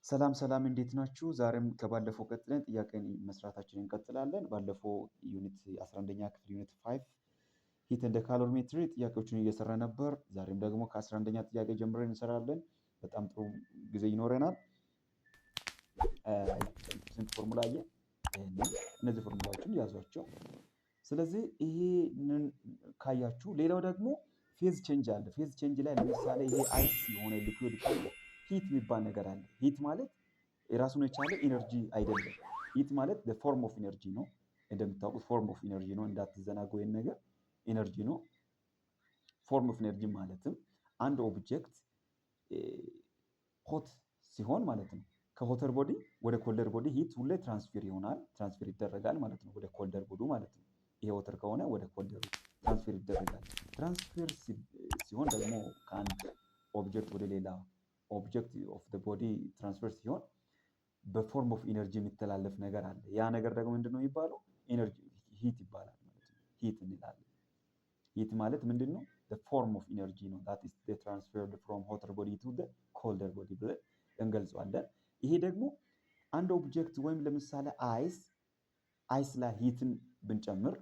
ሰላም ሰላም እንዴት ናችሁ? ዛሬም ከባለፈው ቀጥለን ጥያቄን መስራታችንን እንቀጥላለን። ባለፈው ዩኒት 11ኛ ክፍል ዩኒት 5 ሂት እንደ ካሎሪሜትሪ ጥያቄዎችን እየሰራ ነበር። ዛሬም ደግሞ ከ11ኛ ጥያቄ ጀምረን እንሰራለን። በጣም ጥሩ ጊዜ ይኖረናል። ስንት ፎርሙላ አየ? እነዚህ ፎርሙላዎችን ያዟቸው። ስለዚህ ይሄንን ካያችሁ ሌላው ደግሞ ፌዝ ቼንጅ አለ። ፌዝ ቼንጅ ላይ ለምሳሌ ይሄ አይስ የሆነ ሊኩዊድ ካለ ሂት የሚባል ነገር አለ። ሂት ማለት የራሱን የቻለ ኢነርጂ አይደለም። ሂት ማለት ፎርም ኦፍ ኢነርጂ ነው። እንደምታውቁት ፎርም ኦፍ ኢነርጂ ነው። እንዳትዘናጉ ይሄን ነገር ኢነርጂ ነው። ፎርም ኦፍ ኢነርጂ ማለትም አንድ ኦብጀክት ሆት ሲሆን ማለት ነው ከሆተር ቦዲ ወደ ኮልደር ቦዲ ሂት ሁሌ ትራንስፈር ይሆናል፣ ትራንስፈር ይደረጋል ማለት ነው ወደ ኮልደር ቦዲ ማለት ነው። ይሄ ወተር ከሆነ ወደ ኮልደሩ ትራንስፈር ይደረጋል። ትራንስፈር ሲሆን ደግሞ ከአንድ ኦብጀክት ወደ ሌላ ኦብጀክት ኦፍ ዘ ቦዲ ትራንስፈር ሲሆን በፎርም ኦፍ ኢነርጂ የሚተላለፍ ነገር አለ። ያ ነገር ደግሞ ምንድነው የሚባለው? ኢነርጂ ሂት ይባላል ማለት ነው። ሂት እንላለን። ሂት ማለት ምንድነው? the form of energy ነው። that is the transferred from hotter body to the colder body ብለን እንገልጸዋለን። ይሄ ደግሞ አንድ ኦብጀክት ወይም ለምሳሌ አይስ ላይ ሂትን ብንጨምር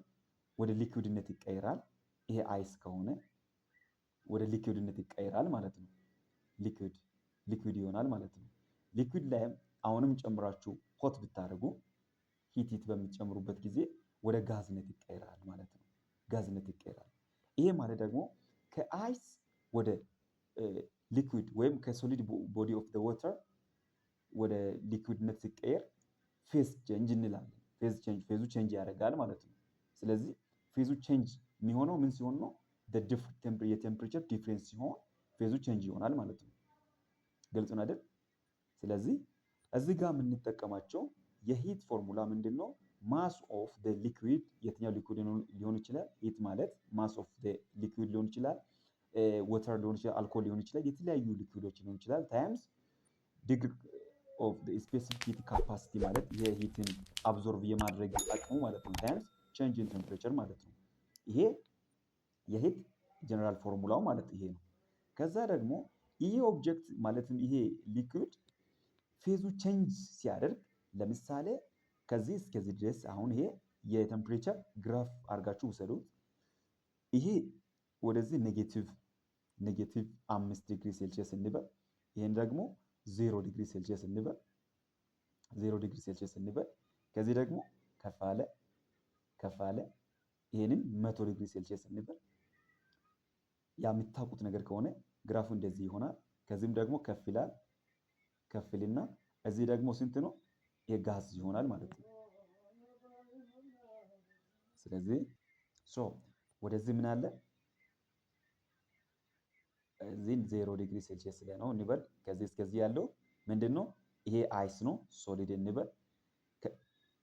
ወደ ሊኩዊድነት ይቀየራል። ይሄ አይስ ከሆነ ወደ ሊኩዊድነት ይቀየራል ማለት ነው። ሊኩዊድ ይሆናል ማለት ነው። ሊኩዊድ ላይ አሁንም ጨምራችሁ ሆት ብታደርጉ ሂት በምትጨምሩበት ጊዜ ወደ ጋዝነት ይቀየራል ማለት ነው። ጋዝነት ይቀየራል። ይሄ ማለት ደግሞ ከአይስ ወደ ሊኩዊድ ወይም ከሶሊድ ቦዲ ኦፍ ዘ ዋተር ወደ ሊኩዊድነት ሲቀየር ፌዝ ቼንጅ እንላለን። ፌዙ ቼንጅ ያደርጋል ማለት ነው። ስለዚህ ፌዙ ቼንጅ የሚሆነው ምን ሲሆን ነው? የቴምፕሬቸር ዲፍረንስ ሲሆን ፌዙ ቼንጅ ይሆናል ማለት ነው። ግልጽ ነው አይደል? ስለዚህ እዚህ ጋር የምንጠቀማቸው የሂት ፎርሙላ ምንድን ነው? ማስ ኦፍ ዘ ሊኩዊድ፣ የትኛው ሊኩዊድ ሊሆን ይችላል? ሂት ማለት ማስ ኦፍ ዘ ሊኩዊድ ሊሆን ይችላል፣ ወተር ሊሆን ይችላል፣ አልኮል ሊሆን ይችላል፣ የተለያዩ ሊኩዊዶች ሊሆን ይችላል። ታይምስ ዲግሪ ኦፍ ዘ ስፔሲፊክ ሂት ካፓሲቲ ማለት የሂትን አብዞርቭ የማድረግ አቅሙ ማለት ነው። ታይምስ ቼንጅ ኢን ቴምፕሬቸር ማለት ነው። ይሄ የሂት ጀነራል ፎርሙላው ማለት ይሄ ነው። ከዛ ደግሞ ይሄ ኦብጀክት ማለትም ይሄ ሊኩዊድ ፌዙ ቼንጅ ሲያደርግ ለምሳሌ ከዚህ እስከዚህ ድረስ አሁን ይሄ የቴምፕሬቸር ግራፍ አድርጋችሁ ውሰዱት። ይሄ ወደዚህ ኔጌቲቭ 5 ዲግሪ ሴልሺየስ እንበል። ይሄን ደግሞ 0 ዲግሪ ሴልሺየስ እንበል። 0 ዲግሪ ሴልሺየስ እንበል። ከዚህ ደግሞ ከፍ አለ። ይሄንን 100 ዲግሪ ሴልሺየስ እንበል። ያ የምታውቁት ነገር ከሆነ ግራፉ እንደዚህ ይሆናል። ከዚህም ደግሞ ከፍ ይልና እዚህ ደግሞ ስንት ነው? የጋዝ ይሆናል ማለት ነው። ስለዚህ ወደዚህ ምን አለ? እዚህ 0 ዲግሪ ሴልሺየስ ላይ ነው እንበል። ከዚህ እስከዚህ ያለው ምንድነው? ይሄ አይስ ነው፣ ሶሊድ እንበል።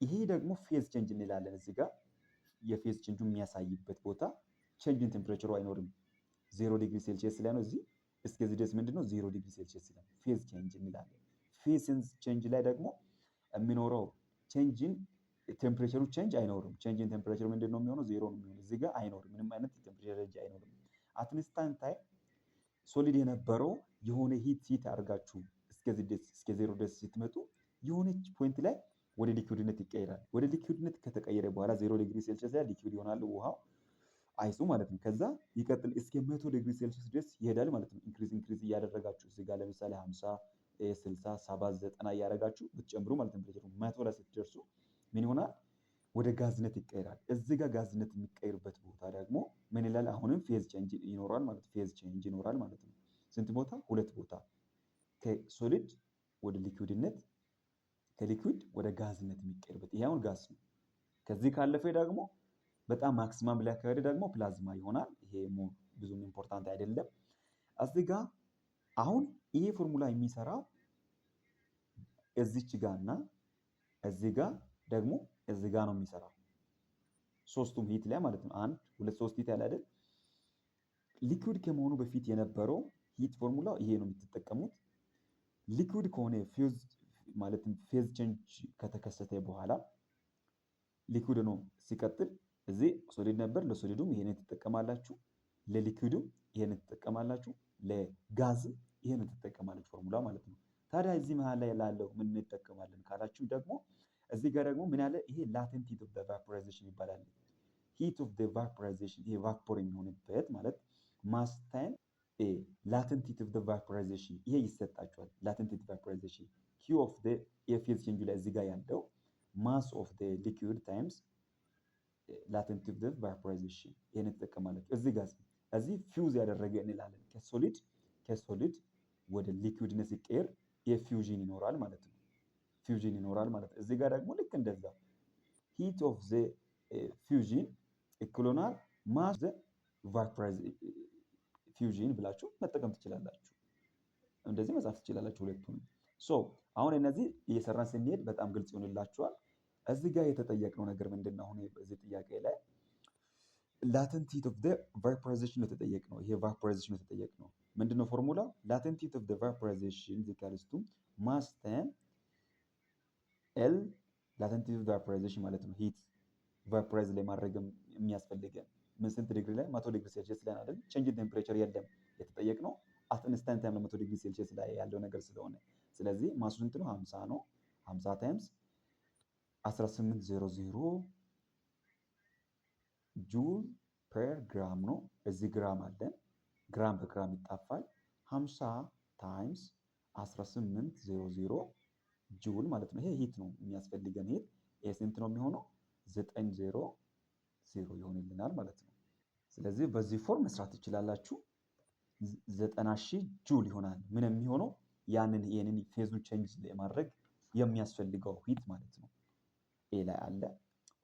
ይሄ ደግሞ ፌዝ ቼንጅ እንላለን። እዚህ ጋር የፌዝ ቼንጁ የሚያሳይበት ቦታ ቼንጅ ኢን ቴምፕሬቸሩ አይኖርም። 0 ዲግሪ ሴልሺየስ ላይ ነው። እዚህ እስከዚህ ድረስ ምንድነው? 0 ዲግሪ ሴልሺየስ ላይ ፌዝ ቼንጅ እንላለን። ፌዝ ቼንጅ ላይ ደግሞ የሚኖረው ቼንጅ ኢን ቴምፕሬቸሩ ቼንጅ አይኖርም። ቼንጅ ኢን ቴምፕሬቸር ምንድነው የሚሆነው? 0 ነው የሚሆነው። እዚህ ጋር አይኖርም፣ ምንም አይነት ቴምፕሬቸር ቼንጅ አይኖርም። አት ኢንስታንት ታይም ሶሊድ የነበረው የሆነ ሂት አድርጋችሁ እስከዚህ ድረስ እስከ 0 ድረስ ስትመጡ የሆነች ፖይንት ላይ ወደ ሊኩዊድነት ይቀየራል። ወደ ሊኩዊድነት ከተቀየረ በኋላ 0 ዲግሪ ሴልሺየስ ላይ ሊኩዊድ ይሆናል ውሃው አይሱ ማለት ነው። ከዛ ይቀጥል እስከ 100 ዲግሪ ሴልሺየስ ድረስ ይሄዳል ማለት ነው። ኢንክሪዝ እያደረጋችሁ እዚህ ጋር ለምሳሌ 50 60 70 90 እያደረጋችሁ ብትጨምሩ ማለት ቴምፕሬቸሩ 100 ላይ ስትደርሱ ምን ይሆናል? ወደ ጋዝነት ይቀየራል። እዚህ ጋር ጋዝነት የሚቀየርበት ቦታ ደግሞ ምን ይላል? አሁንም ፌዝ ቼንጅ ይኖራል ማለት ፌዝ ቼንጅ ይኖራል ማለት ነው። ስንት ቦታ? 2 ቦታ። ከሶሊድ ወደ ሊኩዊድነት፣ ከሊኩዊድ ወደ ጋዝነት የሚቀየርበት። ይሄ አሁን ጋዝ ነው። ከዚህ ካለፈ ደግሞ በጣም ማክሲማም ላይ ከሄደ ደግሞ ፕላዝማ ይሆናል። ይሄ ብዙም ኢምፖርታንት አይደለም። እዚህ ጋር አሁን ይሄ ፎርሙላ የሚሰራው እዚች ጋርና እዚህ ጋር ደግሞ እዚህ ጋር ነው የሚሰራው። ሶስቱም ሂት ላይ ማለት ነው። 1 2 3 ሂት ያለ አይደል? ሊኩዊድ ከመሆኑ በፊት የነበረው ሂት ፎርሙላ ይሄ ነው የምትጠቀሙት። ሊኩዊድ ከሆነ ፌዝ ማለትም ፌዝ ቼንጅ ከተከሰተ በኋላ ሊኩዊድ ነው ሲቀጥል እዚህ ሶሊድ ነበር። ለሶሊዱም ይሄንን ትጠቀማላችሁ፣ ለሊኩዊዱም ይሄንን ትጠቀማላችሁ፣ ለጋዝ ይሄንን ትጠቀማላችሁ ፎርሙላ ማለት ነው። ታዲያ እዚህ መሀል ላይ ላለው ምን እንጠቀማለን ካላችሁ ደግሞ እዚህ ጋር ደግሞ ምን ያለ ይሄ ላተንት ሂት ኦፍ ዘ ቫፖራይዜሽን ይባላል። ሂት ኦፍ ዘ ቫፖራይዜሽን ይሄ ቫፖር የሚሆንበት ማለት ማስ ታይም ላተንት ሂት ኦፍ ዘ ቫፖራይዜሽን ይሄ ይሰጣቸዋል። ላተንት ሂት ቫፖራይዜሽን ኪው ኦፍ ዘ የፌዝ ቼንጁ ላይ እዚህ ጋር ያለው ማስ ኦፍ ዘ ሊኩዊድ ታይምስ ላተንት ሂት ኦፍ ዘ ቫፖራይዜሽን ይሄን እንጠቀማለን። እዚህ ፊውዝ ያደረገ እንላለን። ከሶሊድ ወደ ሊኩዊድነት ሲቀየር የፊውዥን ይኖራል ማለት ነው። ፊውዥን ይኖራል ማለት ነው። እዚህ ጋር ደግሞ ልክ እንደዛ ሂት ኦፍ ዘ ፊውዥን ኢኩሎናል ማስ ዘ ፊውዥን ብላችሁ መጠቀም ትችላላችሁ። እንደዚህ መጻፍ ትችላላችሁ ሁለቱንም። አሁን እነዚህ እየሰራን ስንሄድ በጣም ግልጽ ይሆንላችኋል። እዚህ ጋር የተጠየቅነው ነገር ምንድን ነው? አሁን በዚህ ጥያቄ ላይ ላተንት ሂት ኦፍ ዘ ቫፖራይዜሽን ነው የተጠየቅነው። ይሄ ቫፖራይዜሽን ነው የተጠየቅነው። ምንድነው ፎርሙላው? ላተንት ሂት ኦፍ ዘ ቫፖራይዜሽን ኢኳልስ ቱ ማስ ታይም ኤል ላተንት ሂት ኦፍ ቫፖራይዜሽን ማለት ነው። ሂት ቫፖራይዝ ላይ ማድረግ የሚያስፈልገን ምን ስንት ዲግሪ ላይ? 100 ዲግሪ ሴልሺየስ ላይ አይደል? ቼንጅ ኢን ቴምፕሬቸር የለም የተጠየቅነው አት ኢንስታንት ታይም 100 ዲግሪ ሴልሺየስ ላይ ያለው ነገር ስለሆነ ስለዚህ ማሱ ስንት ነው? 50 ነው። 50 ታይምስ 1800 ጁል ፐር ግራም ነው። እዚህ ግራም አለን። ግራም በግራም ይጣፋል። 50 ታይምስ 1800 ጁል ማለት ነው። ይሄ ሂት ነው የሚያስፈልገን ሂት። ይሄ ስንት ነው የሚሆነው? 900 ይሆንልናል ማለት ነው። ስለዚህ በዚህ ፎርም መስራት ትችላላችሁ። 90,000 ጁል ይሆናል። ምን የሚሆነው? ይህንን ፌዙን ቼንጅ ለማድረግ የሚያስፈልገው ሂት ማለት ነው። ኤ ላይ አለ።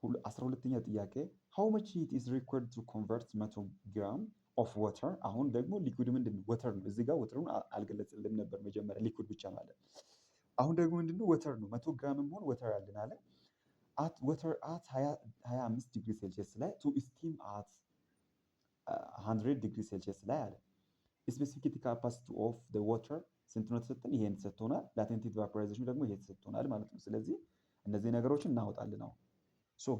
12ኛ ጥያቄ how much heat is required to convert 100 gram of water። አሁን ደግሞ ሊኩዊድ ምንድነው? ወተር ነው። እዚህ ጋር ወተሩን አልገለጽልንም ነበር መጀመሪያ ሊኩዊድ ብቻ ማለት። አሁን ደግሞ ምንድነው? ወተር ነው። 100 ግራምም ሆነ ወተር አለን አለ። water at 25 ዲግሪ ሴልሺየስ ላይ to steam at 100 ዲግሪ ሴልሺየስ ላይ አለ። ስፔሲፊክ ካፓሲቲ ኦፍ the water ስንት ነው ተሰጠን? ይሄን ተሰጥቶናል። ላቴንት ሂት ቫፖራይዜሽን ደግሞ ይሄ ተሰጥቶናል ማለት ነው። ስለዚህ እነዚህ ነገሮችን እናወጣለን። አሁን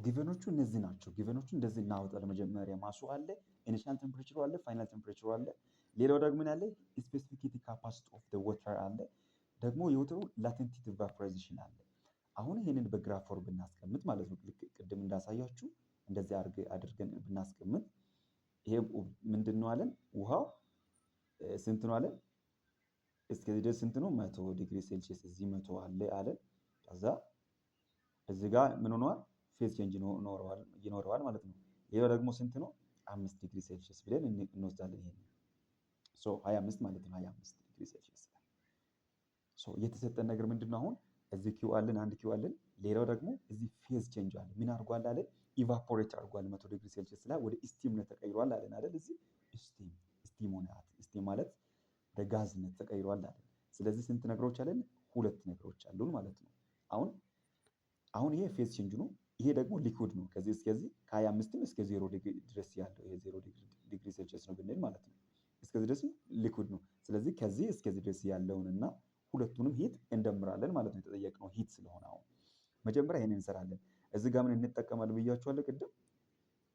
ጊቨኖቹ እነዚህ ናቸው። ጊቨኖቹ እንደዚህ እናወጣለን። መጀመሪያ ማሱ አለ፣ ኢኒሻል ቴምፕሬቸሩ አለ፣ ፋይናል ቴምፕሬቸሩ አለ። ሌላው ደግሞ ምን አለ? ስፔሲፊክ ካፓሲቲ ኦፍ the water አለ። ደግሞ የወተሩ ላቴንት ሂት ቫፖራይዜሽን አለ። አሁን ይሄንን በግራፍ ፎርም ብናስቀምጥ ማለት ነው ልክ ቅድም እንዳሳያችሁ እንደዚህ አድርገን ብናስቀምጥ ይሄ ምንድን ነው አለን? ውሃው ስንት ነው አለን? እስከዚህ ድረስ ስንት ነው? 100 ዲግሪ ሴልሺየስ እዚህ 100 አለ አለን። ከዛ እዚህ ጋር ምን ሆነዋል? ፌዝ ቼንጅ ይኖረዋል ማለት ነው። ሌላው ደግሞ ስንት ነው? 5 ዲግሪ ሴልሺየስ ብለን እንወስዳለን። ይሄን 25 ማለት ነው። 25 ዲግሪ ሴልሺየስ የተሰጠን ነገር ምንድነው? አሁን እዚህ ኪው አለን፣ አንድ ኪው አለን። ሌላው ደግሞ እዚህ ፌዝ ቼንጅ አለ። ምን አድርጓል አለ? ኢቫፖሬት አድርጓል። 100 ዲግሪ ሴልሺየስ ላይ ወደ ስቲምነት ተቀይሯል አለን አይደል? እዚህ ስቲም ሆነ። ስቲም ማለት በጋዝነት ተቀይሯል አለን። ስለዚህ ስንት ነገሮች አለን? ሁለት ነገሮች አሉን ማለት ነው። አሁን ይሄ ፌዝ ቼንጅ ነው። ይሄ ደግሞ ሊኩዊድ ነው። ከዚህ እስከዚህ ከ25 እስከ 0 ዲግሪ ድረስ ያለው ይሄ 0 ዲግሪ ሴልሺየስ ነው ብንል ማለት ነው። እስከዚህ ድረስ ሊኩዊድ ነው። ስለዚህ ከዚህ እስከዚህ ድረስ ያለውንና ሁለቱንም ሂት እንደምራለን ማለት ነው። የተጠየቅነው ሂት ስለሆነ አሁን መጀመሪያ ይሄንን እንሰራለን። እዚህ ጋር ምን እንጠቀማለን ብያችኋለሁ ቅድም?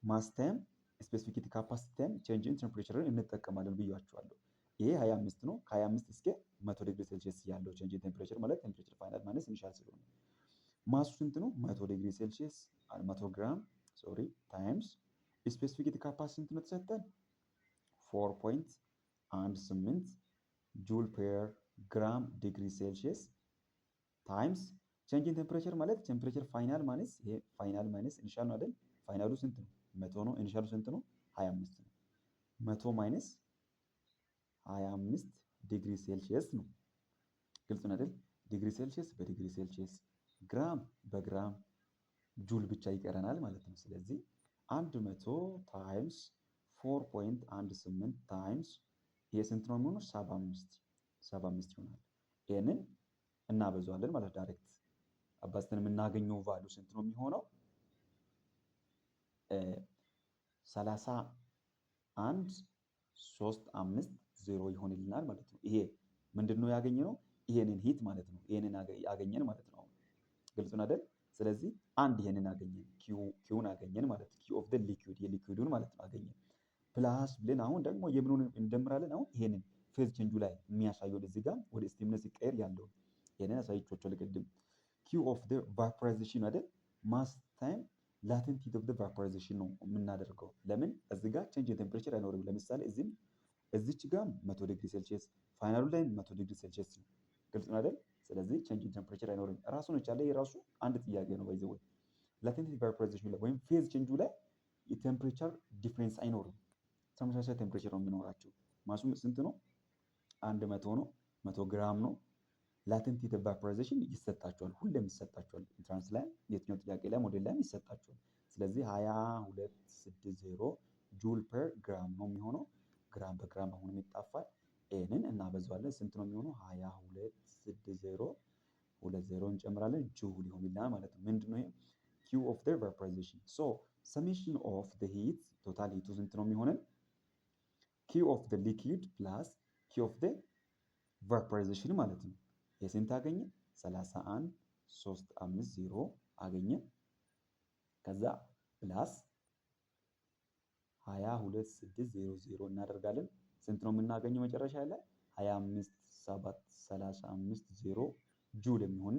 ማስ ታይም ስፔሲፊክ ካፓሲቲ ታይም ቼንጅ ኢን ቴምፕሬቸርን እንጠቀማለን ብያችኋለሁ። ይሄ 25 ነው። ከ25 እስከ 100 ዲግሪ ሴልሺየስ ያለው ቼንጅ ኢን ቴምፕሬቸር ማለት ቴምፕሬቸር ፋይናል ማይነስ ኢኒሻል ስለሆነ ማሱ ስንት ነው? 100 ዲግሪ ሴልሺየስ 100 ግራም ታይምስ ስፔሲፊክ ካፓሲቲ ስንት ነው ተሰጠን? 4.18 ጁል ፐር ግራም ዲግሪ ሴልሺየስ ታይምስ ቼንጅ ኢን ቴምፕሬቸር ማለት ቴምፕሬቸር ፋይናል ማይነስ ይሄ ፋይናል ማይነስ ኢኒሻል ነው አይደል? ፋይናሉ ስንት ነው? 100 ነው። ኢኒሻሉ ስንት ነው? 25 ነው። 100 ማይነስ 25 ዲግሪ ሴልሺየስ ነው። ግልጽ ነው አይደል? ዲግሪ ሴልሺየስ በዲግሪ ሴልሺየስ ግራም በግራም ጁል ብቻ ይቀረናል ማለት ነው። ስለዚህ 100 ታይምስ 4.18 ታይምስ ይሄ ስንት ነው የሚሆነው? 75 ይሆናል። ይሄንን እናበዛዋለን ማለት ዳይሬክት አባዝተን የምናገኘው ቫልዩ ስንት ነው የሚሆነው? 31.350 ይሆንልናል ማለት ነው። ይሄ ምንድነው ያገኘነው? ይሄንን ሂት ማለት ነው። ይሄንን ያገኘን ማለት ነው። ግልጽ ነው አይደል? ስለዚህ አንድ ይሄንን አገኘን፣ ኪውን አገኘን ማለት ነው። ኪው ኦፍ ዘ ሊኩዊድ የሊኩዊዱን ማለት ነው አገኘን። ፕላስ ብለን አሁን ደግሞ የምኑን እንደምራለን? አሁን ይሄንን ፌዝ ቼንጁ ላይ የሚያሳየው እዚህ ጋር ወደ ስቲምነስ ሲቀየር ያለው ይሄንን አሳይቻችኋለሁ ቅድም። ኪው ኦፍ ዘ ቫፖራይዜሽን አይደል ማስ ታይም ላተንት ሂት ኦፍ ዘ ቫፖራይዜሽን ነው የምናደርገው። ለምን እዚህ ጋር ቼንጅ ቴምፕሬቸር አይኖርም። ለምሳሌ እዚች ጋር 100 ዲግሪ ሴልሺየስ ፋይናሉ ላይ 100 ዲግሪ ሴልሺየስ ነው። ግልጽ ነው አይደል? ስለዚህ ቼንጅ ቴምፕሬቸር አይኖርም። ራሱን የቻለ የራሱ አንድ ጥያቄ ነው። ባይዘው ላተንት ሂት ቫፖራይዜሽን ላይ ወይም ፌዝ ቼንጁ ላይ የቴምፕሬቸር ዲፍረንስ አይኖርም። ተመሳሳይ ቴምፕሬቸር ነው የሚኖራቸው። ማሱም ስንት ነው? 100 ነው። 100 ግራም ነው። ላተንት ሂት ቫፖራይዜሽን ይሰጣቸዋል። ሁሌም ይሰጣቸዋል። ኢንትራንስ ላይ የትኛው ጥያቄ ላይ ሞዴል ላይ ይሰጣቸዋል። ስለዚህ 2260 ጁል ፐር ግራም ነው የሚሆነው። ግራም በግራም አሁንም ይጣፋል። ኤንን እናበዛዋለን። ስንት ነው የሚሆነው? 2260 20 እንጨምራለን ጁል ይሆንልናል ማለት ነው። ምንድነው ይሄ? ኪው ኦፍ ዘ ቫፖራይዜሽን። ሶ ሰሜሽን ኦፍ ዘ ሂት ቶታል ሂቱ ስንት ነው የሚሆነው? ኪው ኦፍ ዘ ሊኩዊድ ፕላስ ኪው ኦፍ ዘ ቫፖራይዜሽን ማለት ነው። የስንት አገኘ? 31350 አገኘ። ከዛ ፕላስ 22600 እናደርጋለን። ስንት ነው የምናገኘው መጨረሻ ላይ? 25735 ጁል የሚሆን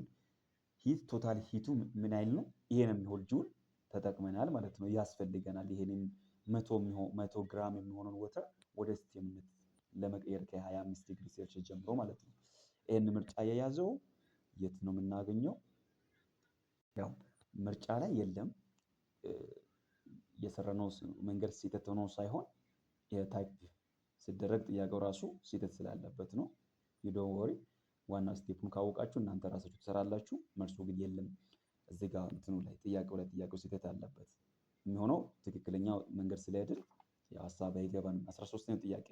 ሂት ቶታል ሂቱ ምን ያህል ነው? ይሄን የሚሆን ጁል ተጠቅመናል ማለት ነው። ያስፈልገናል ይሄንን 100 ግራም የሚሆነውን ወተር ወደ ስቲምነት ለመቀየር ከ25 ዲግሪ ሴልሺየስ ጀምሮ ማለት ነው። ይሄን ምርጫ የያዘው የት ነው የምናገኘው? ያው ምርጫ ላይ የለም። የሰራነው መንገድ ስህተት ሆኖ ሳይሆን የታይፕ ሲደረግ ጥያቄው ራሱ ስህተት ስላለበት ነው። ዩ ዶንት ወሪ። ዋና ስቴፑን ካወቃችሁ እናንተ ራሳችሁ ትሰራላችሁ። መልሱ ግን የለም እዚህ ጋር እንትኑ ላይ ጥያቄው ስህተት አለበት የሚሆነው ትክክለኛው መንገድ ስለሄድን ያው ሀሳብ አይገባንም። 13ኛው ጥያቄ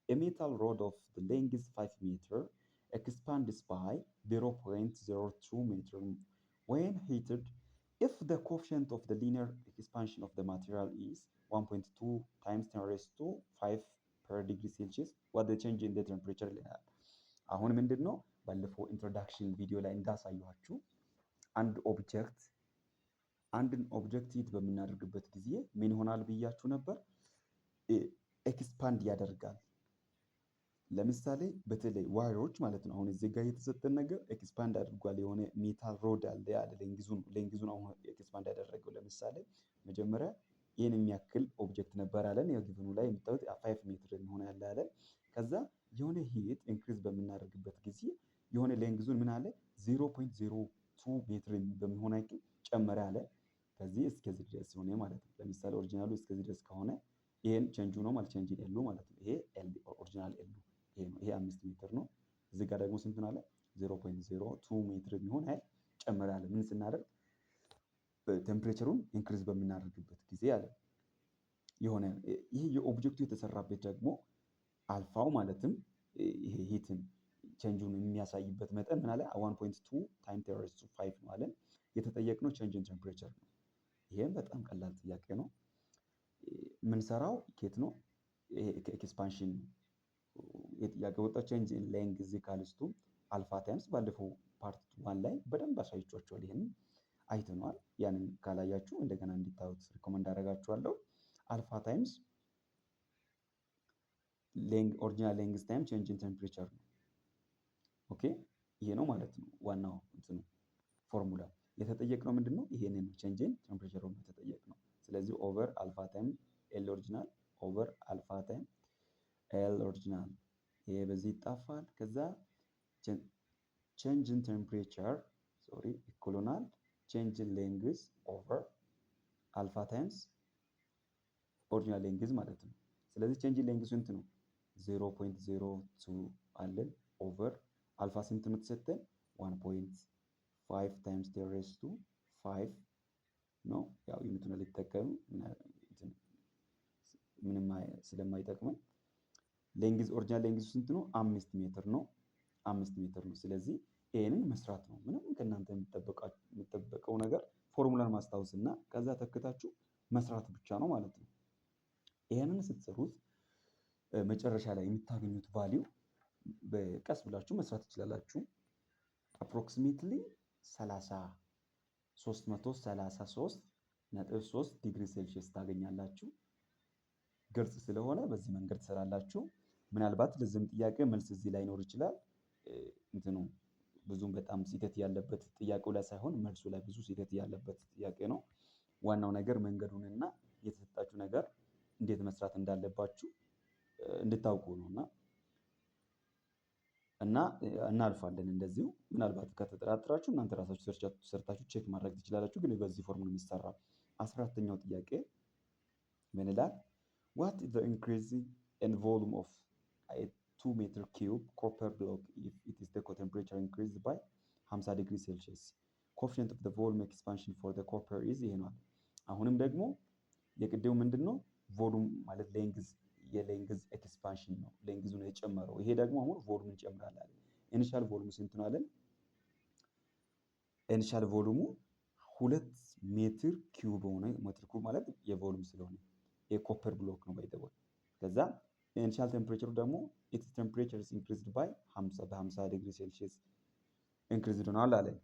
a metal rod of the length is 5 meter expands by 0.02 meter when heated. If the coefficient of the linear expansion of the material is 1.2 times 10 raised to 5 per degree Celsius, what the change in the temperature ይላል። አሁን ምንድነው ባለፈው ኢንትሮዳክሽን ቪዲዮ ላይ እንዳሳየኋችሁ አንድን ኦብጀክት ሂት በምናደርግበት ጊዜ ምን ይሆናል ብያችሁ ነበር? ኤክስፓንድ ያደርጋል። ለምሳሌ በተለይ ዋይሮች ማለት ነው። አሁን እዚህ ጋር የተሰጠን ነገር ኤክስፓንድ አድርጓል። የሆነ ሜታል ሮድ አለ ያለ ሌንግዙን አሁን ኤክስፓንድ ያደረገው። ለምሳሌ መጀመሪያ ይህን የሚያክል ኦብጀክት ነበር አለን። ያው ጊቭኑ ላይ የምታዩት 5 ሜትር የሚሆን ያለ አለን። ከዛ የሆነ ሂት ኢንክሪዝ በምናደርግበት ጊዜ የሆነ ሌንግዙን ምን አለ 0.02 ሜትር በሚሆን ያክል ጨመረ አለ። ከዚህ እስከዚህ ድረስ ሆነ ማለት ነው። ለምሳሌ ኦሪጂናሉ እስከዚህ ድረስ ከሆነ ይሄን ቼንጁ ነው ማለት ቼንጅ ኤሉ ማለት ነው። ይሄ ኤል ኦሪጂናል ኤሉ ይሄ ነው። ይሄ 5 ሜትር ነው። እዚህ ጋር ደግሞ ስንት ነው አለ 0.02 ሜትር የሚሆን ያህል ጨመረ አለ። ምን ስናደርግ ቴምፕሬቸሩን ኢንክሪዝ በምናደርግበት ጊዜ አለ። የሆነ ይሄ የኦብጀክቱ የተሰራበት ደግሞ አልፋው ማለትም ይሄ ሂትን ቼንጁን የሚያሳይበት መጠን ምን አለ 1.2 ታይም 10 raised to 5 ነው አለ። የተጠየቅነው ቼንጅ ኢን ቴምፕሬቸር ነው። ይሄም በጣም ቀላል ጥያቄ ነው። የምንሰራው ኬት ነው? ይሄ ከኤክስፓንሽን የጥያቄ ወጣ ቼንጅ ኢን ሌንግዝ ኢኳልስ ቱ አልፋ ታይምስ ባለፈው ፓርት 1 ላይ በደንብ አሳይቻችኋል። ይሄን አይተነዋል። ያንን ካላያችሁ እንደገና እንዲታዩት ሪኮመንድ አደርጋችኋለሁ። አልፋ ታይምስ ኦሪጂናል ሌንግዝ ታይም ቼንጅ ኢን ቴምፕሬቸር ነው። ኦኬ ይሄ ነው ማለት ነው ዋናው እንትኑ ፎርሙላ። የተጠየቅነው ምንድነው? ይሄንን ቼንጅ ኢን ቴምፕሬቸር ነው የተጠየቅነው። ስለዚህ ኦቨር አልፋ ታይም ኤል ኦሪጂናል ኦቨር አልፋ ታይም ኤል ኦሪጂናል ይሄ በዚህ ይጣፋል። ከዛ ቼንጅ ኢን ቴምፕሬቸር ኢኩዋል ቼንጅ ኢን ሌንግዝ ኦቨር አልፋ ታይምስ ኦሪጂናል ሌንግዝ ማለት ነው። ስለዚህ ቼንጅ ኢን ሌንግዝ ስንት ነው? 0.02 አለን ኦቨር አልፋ ስንት ነው ተሰጠን? 1.5 ታይምስ 10 raised to 5 ነው። ያው ዩኒቱን ልትጠቀሙ ምንም ስለማይጠቅመን ሌንግዝ ኦሪጂናል ሌንግዝ ስንት ነው? 5 ሜትር ነው። 5 ሜትር ነው። ስለዚህ ይሄንን መስራት ነው። ምንም ከእናንተ የሚጠበቀው ነገር ፎርሙላን ማስታወስ እና ከዛ ተከታችሁ መስራት ብቻ ነው ማለት ነው። ይሄንን ስትሰሩት መጨረሻ ላይ የምታገኙት ቫልዩ በቀስ ብላችሁ መስራት ትችላላችሁ። አፕሮክሲሜትሊ 333.3 ዲግሪ ሴልሺየስ ታገኛላችሁ። ግልጽ ስለሆነ በዚህ መንገድ ትሰራላችሁ። ምናልባት ለዚህም ጥያቄ መልስ እዚህ ላይኖር ይችላል። እንትኑ ብዙም በጣም ስህተት ያለበት ጥያቄው ላይ ሳይሆን መልሱ ላይ ብዙ ስህተት ያለበት ጥያቄ ነው። ዋናው ነገር መንገዱንና የተሰጣችሁ ነገር እንዴት መስራት እንዳለባችሁ እንድታውቁ ነው እና እናልፋለን። እንደዚሁ ምናልባት ከተጠራጠራችሁ እናንተ ራሳችሁ ሰርታችሁ ቼክ ማድረግ ትችላላችሁ። ግን በዚህ ፎርም ነው የሚሰራው። 14ኛው ጥያቄ ምን ይላል? What is the increase in volume of a 2 meter cube copper block if it is the temperature increased by 50 degree Celsius? Coefficient of the volume expansion for the copper is ይሄ ነው። አሁንም ደግሞ የቅድሙ ምንድነው? ቮሉም ማለት ሌንግዝ የሌንግዝ ኤክስፓንሽን ነው። ሌንግዙ ነው የጨመረው። ይሄ ደግሞ አሁን ቮሉም እንጨምራለን። ኢኒሻል ቮሉሙ ስንት ነው አለን? ኢኒሻል ቮሉሙ 2 ሜትር ኪዩብ ሆነ። ሜትር ኪዩብ ማለት የቮሉም ስለሆነ የኮፐር ብሎክ ነው ባይ ዘ ወይ። ከዛ ኢኒሻል ቴምፕሬቸሩ ደግሞ ኢትስ ቴምፕሬቸር ኢዝ ኢንክሪዝድ ባይ 50 ዲግሪ ሴልሺየስ ኢንክሪዝድ ሆኗል አለን።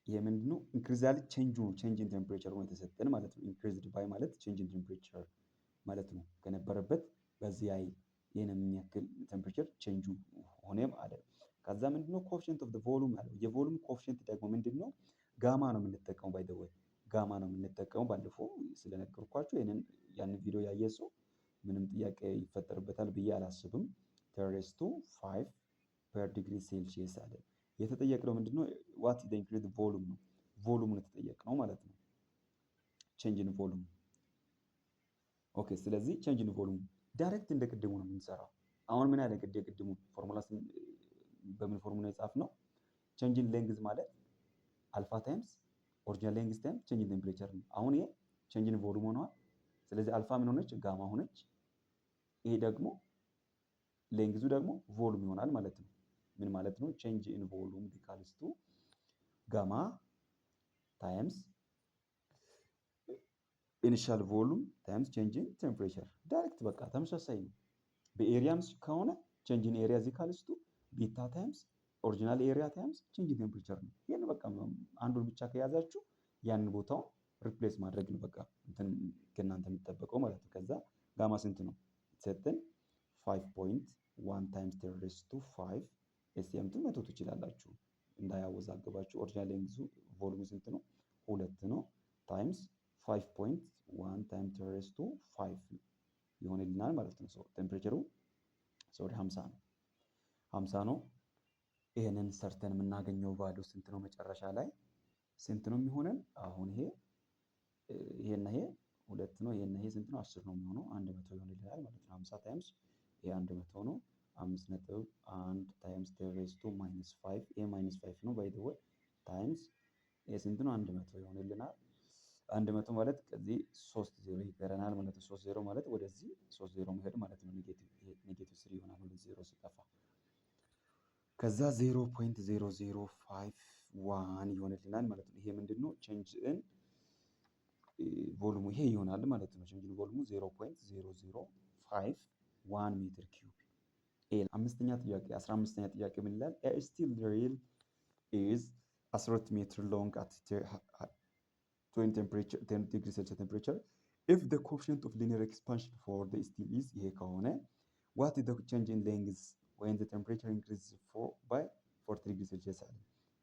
ይሄ ምንድነው? ኢንክሪዝ ያለ ቼንጅ ነው። ቼንጅ ኢን ቴምፕሬቸር ነው የተሰጠን ማለት ነው። ኢንክሪዝድ ባይ ማለት ቼንጅ ኢን ቴምፕሬቸር ማለት ነው። ከነበረበት በዚህ አይ ይሄን የሚያክል ቴምፕሬቸር ቼንጁ ሆነ ማለት። ከዛ ምንድነው? ኮኤፊሺየንት ኦፍ ዘ ቮሉም አለው። የቮሉም ኮኤፊሺየንት ደግሞ ምንድነው? ጋማ ነው የምንጠቀመው። ባይ ዘ ወይ ጋማ ነው የምንጠቀመው። ባለፈው ስለነገርኳችሁ ያንን ቪዲዮ ያየ ሰው ምንም ጥያቄ ይፈጠርበታል ብዬ አላስብም። 10⁵ ፐር ዲግሪ ሴልሺየስ አለ። የተጠየቅነው ምንድነው? ዋት ኢዝ ዘ ኢንክሪዝ ቮሉም ነው። ቮሉሙን የተጠየቅነው ማለት ነው። ቼንጅ ኢን ቮሉም። ኦኬ። ስለዚህ ቼንጅ ኢን ቮሉም ዳይሬክት እንደ ቅድሙ ነው የምንሰራው። አሁን ምን ያለ ቅድሙ ፎርሙላ በምን ፎርሙላ የጻፍነው? ቼንጅ ኢን ሌንግዝ ማለት አልፋ ታይምስ ኦሪጂናል ሌንግዝ ታይምስ ቼንጅ ኢን ቴምፕሬቸር ነው። አሁን ይሄ ቼንጅ ኢን ቮሉም ሆኗል። ስለዚህ አልፋ ምን ሆነች? ጋማ ሆነች። ይሄ ደግሞ ሌንግዙ ደግሞ ቮሉም ይሆናል ማለት ነው። ምን ማለት ነው? ቼንጅ ኢን ቮሉም ኢኳልስ ቱ ጋማ ታይምስ ኢኒሻል ቮሉም ታይምስ ቼንጅ ኢን ቴምፕሬቸር። ዳይሬክት በቃ ተመሳሳይ ነው። በኤሪያም ከሆነ ቼንጅ ኢን ኤሪያ ኢኳልስ ቱ ቢታ ታይምስ ኦሪጂናል ኤሪያ ታይምስ ቼንጅ ኢን ቴምፕሬቸር ነው። ይሄን በቃ አንዱን ብቻ ከያዛችሁ ያንን ቦታውን ሪፕሌስ ማድረግ ነው በቃ እንትን ከእናንተ የሚጠበቀው ማለት ነው። ከዛ ጋማ ስንት ነው የተሰጠን? 5.1 ታይምስ 10⁵ ኤስቲኤምቱን መቶ ትችላላችሁ እንዳያወዛግባችሁ። ኦሪጂናል ሌንግዙ ቮሉሙ ስንት ነው? 2 ነው። ታይምስ 5.1 ታይምስ 10⁵ ይሆንልናል ማለት ነው። ቴምፕሬቸሩ 50 ነው። ይሄንን ሰርተን የምናገኘው ቫልዩ ስንት ነው? መጨረሻ ላይ ስንት ነው የሚሆነን? አሁን ይሄና ይሄ 2 ነው። ይሄና ይሄ ስንት ነው? 10 ነው የሚሆነው። 100 ይሆንልናል ማለት ነው። 50 ታይምስ ይሄ 100 ነው። 5.1 ታይምስ 10⁻5 ይሄ -5 ነው ባይ ዘ ወይ ታይምስ ይሄ ስንት ነው? 100 ይሆንልናል። 100 ማለት ከዚህ 3 ዜሮ ይቀረናል ማለት ነው። 3 ዜሮ ማለት ወደዚህ 3 ዜሮ መሄድ ማለት ነው። ኔጌቲቭ 3 ይሆናል ወደ ዜሮ ሲጠፋ። ከዛ 0.0051 ይሆንልናል ማለት ነው። ይሄ ምንድነው? ቼንጅ ኢን ቮሉሙ ይሄ ይሆናል ማለት ነው። ቼንጅ ኢን ቮሉሙ 0.0051 ሜትር ኪዩብ። 15ኛ ጥያቄ ምን ይላል? ኤ ስቲል ድሪል ኢዝ 12 ሜትር ሎንግ አት 10 ዲግሪ ሴልሺየስ ቴምፕሬቸር ኢፍ ዘ ኮኤፊሺየንት ኦፍ ሊኒየር ኤክስፓንሽን ፎር ዘ ስቲል ኢዝ ይሄ ከሆነ ዋት ኢዝ ዘ ቼንጅ ኢን ሌንግዝ when the temperature increases by 40 ዲግሪ ሴልሺየስ አለ።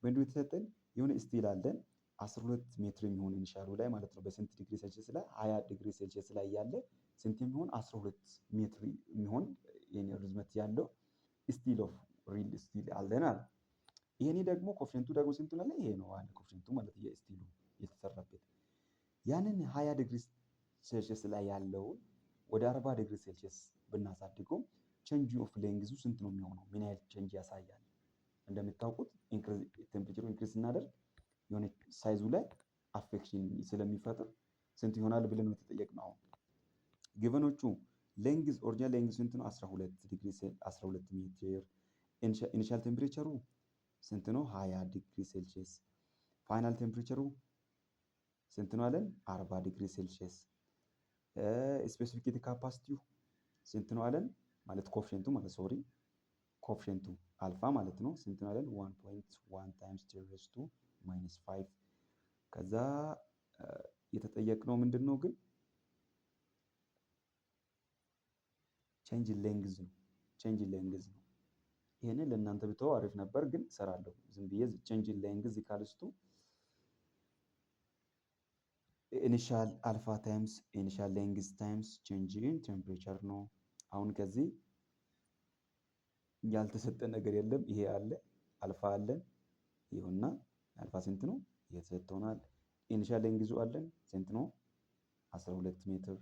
ወንዱ የተሰጠን የሆነ ስቲል አለን 12 ሜትር የሚሆን ኢኒሻሉ ላይ ማለት ነው። በስንት ዲግሪ ሴልሺየስ ላይ? 20 ዲግሪ ሴልሺየስ ላይ ያለ ስንት የሚሆን 12 ሜትር የሚሆን ርዝመት ያለው ስቲል ኦፍ ሪል ስቲል አለን አለ። ይሄኔ ደግሞ ኮኤፊሺየንቱ ደግሞ ስንት ነው? ይሄ ነው አለ ኮኤፊሺየንቱ ማለት የስቲሉ የተሰራበት። ያንን 20 ዲግሪ ሴልሺየስ ላይ ያለውን ወደ 40 ዲግሪ ሴልሺየስ ብናሳድገው ቼንጅ ኦፍ ሌንግዙ ስንት ነው የሚሆነው? ምን ያህል ቼንጅ ያሳያል? እንደምታውቁት ቴምፕሬቸሩ ኢንክሪዝ ስናደርግ የሆነ ሳይዙ ላይ አፌክሽን ስለሚፈጥር ስንት ይሆናል ብለን ነው የተጠየቅነው። አሁን ጊቨኖቹ ሌንግዝ ኦሪጂናል ሌንግዝ ስንት ነው? 12 ሜትር። ኢኒሻል ቴምፕሬቸሩ ስንት ነው? 20 ዲግሪ ሴልሺየስ። ፋይናል ቴምፕሬቸሩ ስንት ነው አለን? 40 ዲግሪ ሴልሺየስ። ስፔሲፊክ ካፓሲቲው ስንት ነው አለን? ማለት ኮኤፊሺየንቱ ማለት ሶሪ ኮኤፊሺየንቱ አልፋ ማለት ነው። ስንት ነው አለን? 1.1 ታይምስ 10⁻5። ከዛ የተጠየቅነው ምንድነው ግን ቼንጅ ሌንግዝ ነው። ቼንጅ ሌንግዝ ነው። ይሄንን ለእናንተ ብተው አሪፍ ነበር፣ ግን እሰራለሁ ዝም ብዬ ቼንጅ ኢን ሌንግዝ ኢኳልስ ቱ ኢኒሻል አልፋ ታይምስ ኢኒሻል ሌንግዝ ታይምስ ቼንጅ ኢን ቴምፕሬቸር ነው። አሁን ከዚህ ያልተሰጠ ነገር የለም። ይሄ አለ አልፋ አለን ይሁንና አልፋ ስንት ነው? ይሄ ተሰጥቶናል። ኢኒሻል ሌንግዙ አለን ስንት ነው? 12 ሜትር።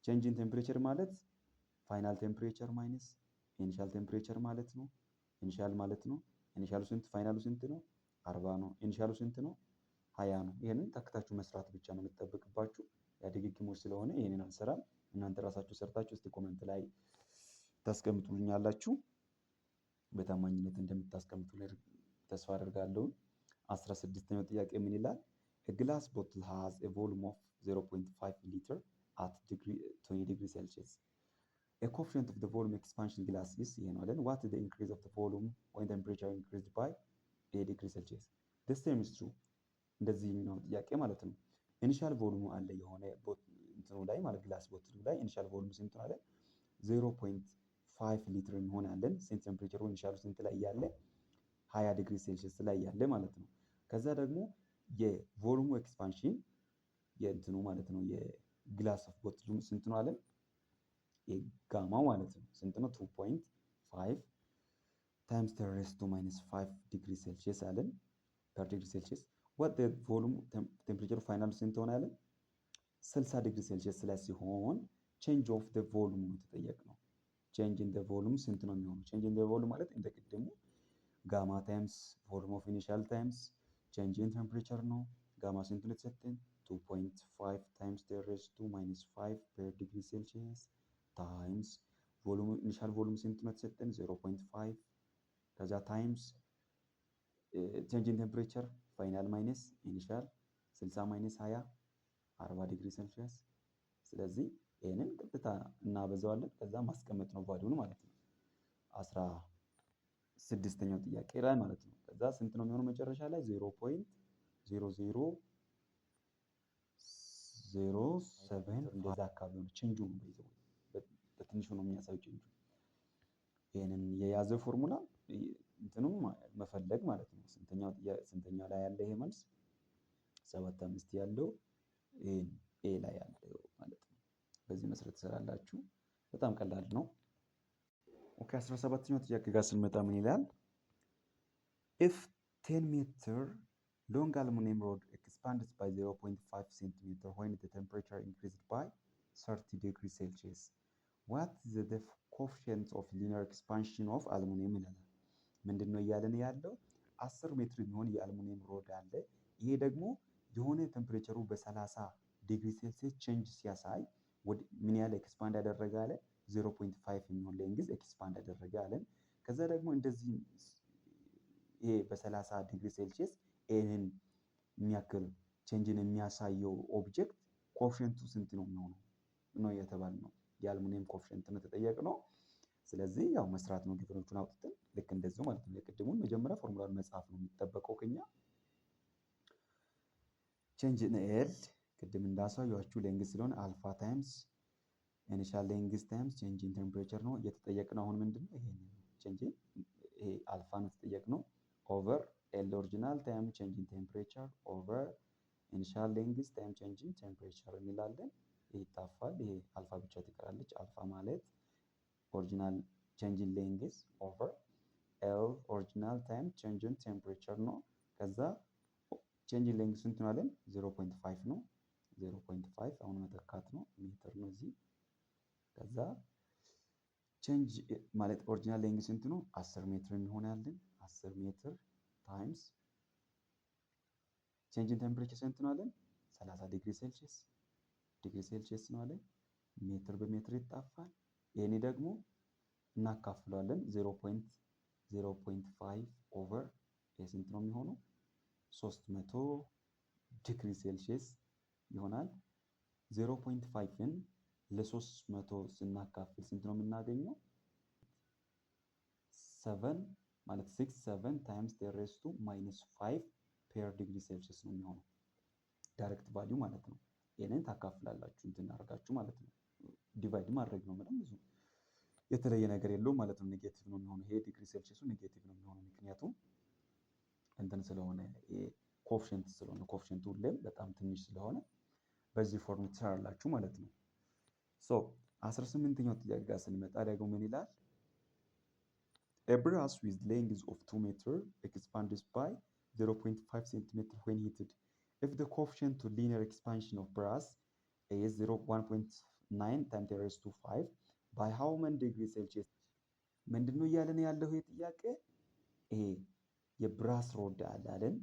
ቼንጅ ኢን ቴምፕሬቸር ማለት ፋይናል ቴምፕሬቸር ማይነስ ኢኒሻል ቴምፕሬቸር ማለት ነው። ኢኒሻል ማለት ነው። ኢኒሻሉ ስንት ፋይናሉ ስንት ነው? 40 ነው። ኢኒሻሉ ስንት ነው? 20 ነው። ይሄንን ተክታችሁ መስራት ብቻ ነው የምትጠብቅባችሁ። ያድግግሞች ስለሆነ ይሄንን አልሰራም። እናንተ ራሳችሁ ሰርታችሁ እስቲ ኮሜንት ላይ ታስቀምጡልኛላችሁ። በታማኝነት እንደምታስቀምጡ ተስፋ አደርጋለሁ። 16ኛው ጥያቄ ምን ይላል? A glass bottle has a volume of 0.5 liter at 20 degree Celsius. A coefficient of the volume expansion glass is ይሄ ነው አይደል? What is the increase of the volume when temperature increased by 8 degree Celsius? The same is true. እንደዚህ ነው ጥያቄ ማለት ነው። ኢኒሻል ቮሉሙ አለ የሆነ እንትኑ ላይ ማለት ግላስ ቦትሉ ላይ ኢኒሻል ቮሉሙ ስንት ነው አለ? 0.5 ሊትር የሚሆን አለን። ሴንት ቴምፕሬቸሩ ኢኒሻሉ ስንት ላይ ያለ 20 ዲግሪ ሴልሺየስ ላይ ያለ ማለት ነው። ከዛ ደግሞ የቮሉሙ ኤክስፓንሽን የእንትኑ ማለት ነው የግላስ ኦፍ ቦትሉ ስንት ነው አለን? የጋማው ማለት ነው ስንት ነው? 2.5 ታይምስ 10 raised to -5 ዲግሪ ሴልሺየስ አለን ፐር ዲግሪ ሴልሺየስ። what the volume temperature ፋይናል ስንት ሆነ አለን? 60 ዲግሪ ሴልሺየስ ላይ ሲሆን ቼንጅ ኦፍ the volume ነው ተጠየቅነው። ቼንጅ ኢን the volume ስንት ነው የሚሆነው? ቼንጅ ኢን the volume ማለት እንደ ቅድሙ ጋማ ታይምስ ቮሉም ኦፍ ኢኒሻል ታይምስ ቼንጅ ኢን ቴምፕሬቸር ነው። ጋማ ስንት ነው የተሰጠን? 2.5 ታይምስ 10 raised to -5 ፐር ዲግሪ ሴልሺየስ ታይምስ ቮሉም ኢኒሻል ቮሉም ስንት ነው የተሰጠን? 0.5 ከዛ ታይምስ ቼንጅ ኢን ቴምፕሬቸር ፋይናል ማይነስ ኢኒሻል 60 ማይነስ 20 40 ዲግሪ ሴልሺየስ። ስለዚህ ይሄንን ቀጥታ እናበዛዋለን ከዛ ማስቀመጥ ነው ቫልዩን ማለት ነው። 16ኛው ጥያቄ ላይ ማለት ነው። ከዛ ስንት ነው የሚሆነው መጨረሻ ላይ? 0.0007 እንደዛ አካባቢ ነው። ቼንጁ ነው በትንሹ ነው የሚያሳየው ቼንጁ። ይሄንን የያዘ ፎርሙላ እንትኑም መፈለግ ማለት ነው። ስንተኛው ላይ ያለ ይሄ መልስ? 7.5 ያለው ይሄን ኤ ላይ ያለው ማለት ነው። በዚህ መሰረት ትሰራላችሁ። በጣም ቀላል ነው። ኦኬ 17ኛው ጥያቄ ጋር ስንመጣ ምን ይላል? if 10 meter long aluminum rod expands by 0.5 centimeter when the temperature increased by 30 degrees Celsius, what is the coefficient of linear expansion of aluminum ይላል። ምንድነው እያለን ያለው? 10 ሜትር የሚሆን የአልሙኒየም ሮድ አለ። ይሄ ደግሞ የሆነ ቴምፕሬቸሩ በ30 ዲግሪ ሴልሲየስ ቼንጅ ሲያሳይ ምን ያህል ኤክስፓንድ ያደረገ አለ? 0.5 የሚሆን ሌንግዝ ኤክስፓንድ ያደረገ አለን። ከዛ ደግሞ እንደዚህ ይሄ በ30 ዲግሪ ሴልሲየስ ይሄንን የሚያክል ቼንጅን የሚያሳየው ኦብጀክት ኮኤፊሽንቱ ስንት ነው የሚሆነው ነው የተባልነው። የአልሙኒየም ኮኤፊሽንት ነው ተጠየቅነው። ስለዚህ ያው መስራት ነው ዲፈረንሱን አውጥተን ልክ እንደዚሁ ማለት ነው። የቅድሙን መጀመሪያ ፎርሙላውን መጻፍ ነው የሚጠበቀው ከኛ። ቼንጅ ኢን ኤል ቅድም እንዳሳያችሁ ሌንግዝ ስለሆነ አልፋ ታይምስ ኢኒሻል ሌንግዝ ታይምስ ቼንጅ ኢን ቴምፕሬቸር ነው እየተጠየቅነው። አሁን ምንድነው ይሄንን ቼንጅ ይሄ አልፋ ነው ተጠየቅነው ኦቨር ኤል ኦሪጂናል ታይም ቼንጅ ኢን ቴምፕሬቸር ኦቨር ኢኒሻል ሌንግዝ ታይም ቼንጅ ኢን ቴምፕሬቸር እንላለን። ይሄ ይጣፋል። ይሄ አልፋ ብቻ ትቀራለች። አልፋ ማለት ኦሪጂናል ቼንጅ ኢን ሌንግዝ ኦቨር ኤል ኦሪጂናል ታይም ቼንጅ ኢን ቴምፕሬቸር ነው። ከዛ ቼንጅ ኢን ሌንግዝ ስንት ነው አለን? 0.5 ነው። 0.5 አሁን መተካት ነው ሜትር ነው እዚህ። ከዛ ቼንጅ ማለት ኦሪጂናል ሌንግዝ ስንት ነው? 10 ሜትር እንሆናለን። 10 ሜትር ታይምስ ቼንጅ ኢን ቴምፕሬቸር ስንት ነው አለን? 30 ዲግሪ ሴልሺየስ ነው አለን። ሜትር በሜትር ይጣፋል። ይሄኔ ደግሞ እናካፍለዋለን 0.5 ኦቨር የስንት ነው የሚሆነው? 300 ዲግሪ ሴልሺየስ ይሆናል። 0.5ን ለ300 ስናካፍል ስንት ነው የምናገኘው? 7 ማለት 7 ታይምስ 10 raised to -5 ፐር ዲግሪ ሴልሺየስ ነው የሚሆነው ዳይሬክት ቫልዩ ማለት ነው። ይሄንን ታካፍላላችሁ እንትን አድርጋችሁ ማለት ነው። ዲቫይድ ማድረግ ነው ምንም ብዙ የተለየ ነገር የለውም ማለት ነው። ኔጌቲቭ ነው የሚሆነው። ይሄ ዲግሪ ሴልሺየሱ ኔጌቲቭ ነው የሚሆነው ምክንያቱም እንትን ስለሆነ ኮፍሸንት ስለሆነ ኮፍሸንቱ ሁሌም በጣም ትንሽ ስለሆነ በዚህ ፎርም ትሰራላችሁ ማለት ነው። ሶ 18ኛው ጥያቄ ጋር ስንመጣ ደግሞ ምን ይላል? A brass with length of 2 meter expands by 0.5 centimeter when heated. If the coefficient to linear expansion of brass is 1.9 times 10 raised to 5 by how many degrees Celsius? ምንድነው እያለን ያለው ይሄ ጥያቄ? ይሄ የብራስ ሮድ አለን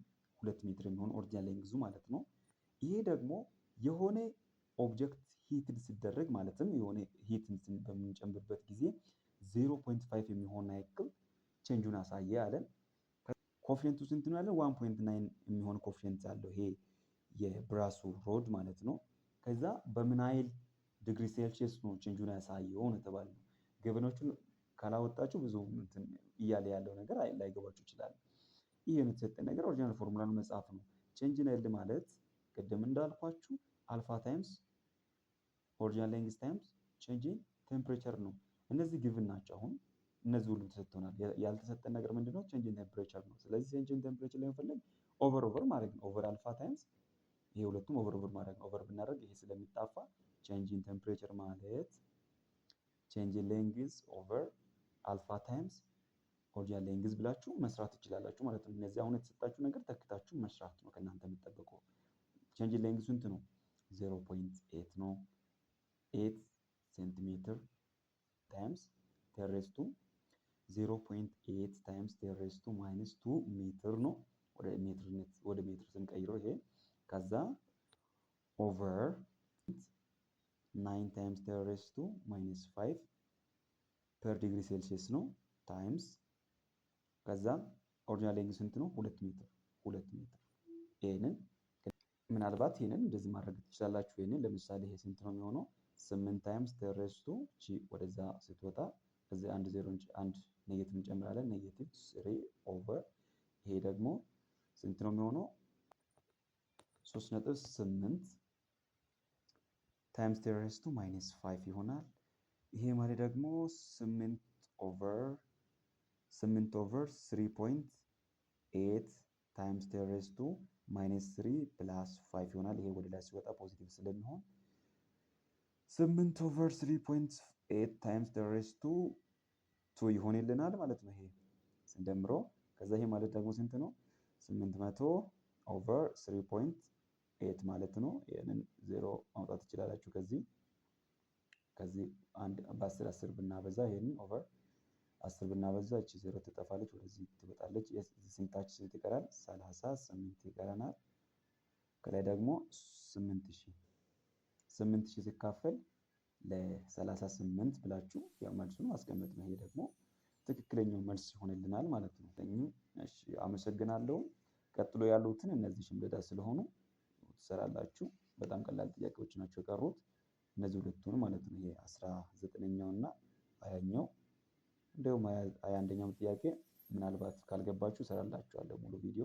2 ሜትር የሚሆን ኦሪጂናል ሌንግዙ ማለት ነው። ይሄ ደግሞ የሆነ ኦብጀክት ሂትን ሲደረግ ማለትም የሆነ ሂትን በምንጨምርበት ጊዜ 0.5 የሚሆን ያክል ቼንጁን አሳየ አለን። ኮፊሽንቱ ስንት ነው ያለው? 1.9 የሚሆን ኮፊሽንት አለው ይሄ የብራሱ ሮድ ማለት ነው። ከዛ በምን ያህል ዲግሪ ሴልሺየስ ነው ቼንጁን ያሳየው ነው የተባለው። ገበኖቹን ካላወጣችሁ ብዙ እያለ ያለው ነገር ላይገባችሁ ይችላል። ይሄ የተሰጠን ነገር ኦሪጂናል ፎርሙላን መጻፍ ነው። ቼንጅ ኢን ኤል ማለት ቅድም እንዳልኳችሁ አልፋ ታይምስ ኦሪጂናል ሌንግዝ ታይምስ ቼንጅ ኢን ቴምፕሬቸር ነው። እነዚህ ጊቭን ናቸው። አሁን እነዚህ ሁሉ ተሰጥቶናል። ያልተሰጠን ነገር ምንድነው? ቼንጅ ኢን ቴምፕሬቸር ነው። ስለዚህ ቼንጅ ኢን ቴምፕሬቸር ለመፈለግ ኦቨር ማድረግ ነው። ኦቨር አልፋ ታይምስ ይሄ ሁለቱም ኦቨር ማድረግ ነው። ኦቨር ብናደርግ ይሄ ስለሚጣፋ ቼንጅ ኢን ቴምፕሬቸር ማለት ቼንጅ ኢን ሌንግዝ ኦቨር አልፋ ታይምስ ኦሪጂናል ሌንግዝ ብላችሁ መስራት ትችላላችሁ ማለት ነው። እነዚህ አሁን የተሰጣችሁ ነገር ተክታችሁ መስራት ነው ከእናንተ የሚጠበቀው። ቼንጅ ኢን ሌንግዝ ስንት ነው? 0.8 ነው። 8 ሴንቲሜትር ታይምስ 10 ሬይዝ ቱ 0.8 ታይምስ 10 ሬይዝ ቱ ማይነስ 2 ሜትር ነው። ወደ ሜትር ስንቀይረው ይሄ ከዛ ኦቨር 9 ታይምስ 10 ሬይዝ ቱ ማይነስ 5 ፐር ዲግሪ ሴልሺየስ ነው ታይምስ ከዛ ኦሪጂናል ሌንግዝ ስንት ነው? 2 ሜትር 2 ሜትር። ይሄንን ምናልባት ይሄንን እንደዚህ ማድረግ ትችላላችሁ። ይሄንን ለምሳሌ ይሄ ስንት ነው የሚሆነው? 8 ታይምስ 10 ሬይዝ ቱ ጂ ወደዛ ስትወጣ እዚህ አንድ ዜሮ አንድ ኔጌቲቭ እንጨምራለን። ኔጌቲቭ 3 ኦቨር ይሄ ደግሞ ስንት ነው የሚሆነው? 3.8 ታይምስ 10 ሬይዝ ቱ ማይነስ 5 ይሆናል። ይሄ ማለት ደግሞ 8 ኦቨር 3.8 ታይምስ 10 ሬይዝ ቱ ማይነስ 3 ፕላስ 5 ይሆናል። ይሄ ወደ ላይ ሲወጣ ፖዚቲቭ ስለሚሆን 8 ኦቨር 3.8 ታይምስ 10 ሬይዝ ቱ 2 ይሆንልናል ማለት ነው። ይሄ ስንደምረው ከዛ ይሄ ማለት ደግሞ ስንት ነው? 800 ኦቨር 3.8 ማለት ነው። ይሄንን 0 ማውጣት ትችላላችሁ። ከዚህ አንድ በ10 10 ብናበዛ ይሄንን ኦቨር 10 ብናበዛ እቺ 0 ትጠፋለች፣ ወደዚህ ትመጣለች። ስንታች ስንት ይቀራል? 38 ይቀረናል። ከላይ ደግሞ 8000 ሲካፈል ለ38 ብላችሁ ያው መልሱን ማስቀመጥ ነው። ይሄ ደግሞ ትክክለኛው መልስ ይሆንልናል ማለት ነው። እሺ አመሰግናለሁ። ቀጥሎ ያሉትን እነዚህ ሽምደዳ ስለሆኑ ትሰራላችሁ። በጣም ቀላል ጥያቄዎች ናቸው የቀሩት እነዚህ ሁለቱን ማለት ነው። ይሄ 19ኛው እና 20ኛው እንደውም 21ኛው ጥያቄ ምናልባት ካልገባችሁ እሰራላችኋለሁ ሙሉ ቪዲዮ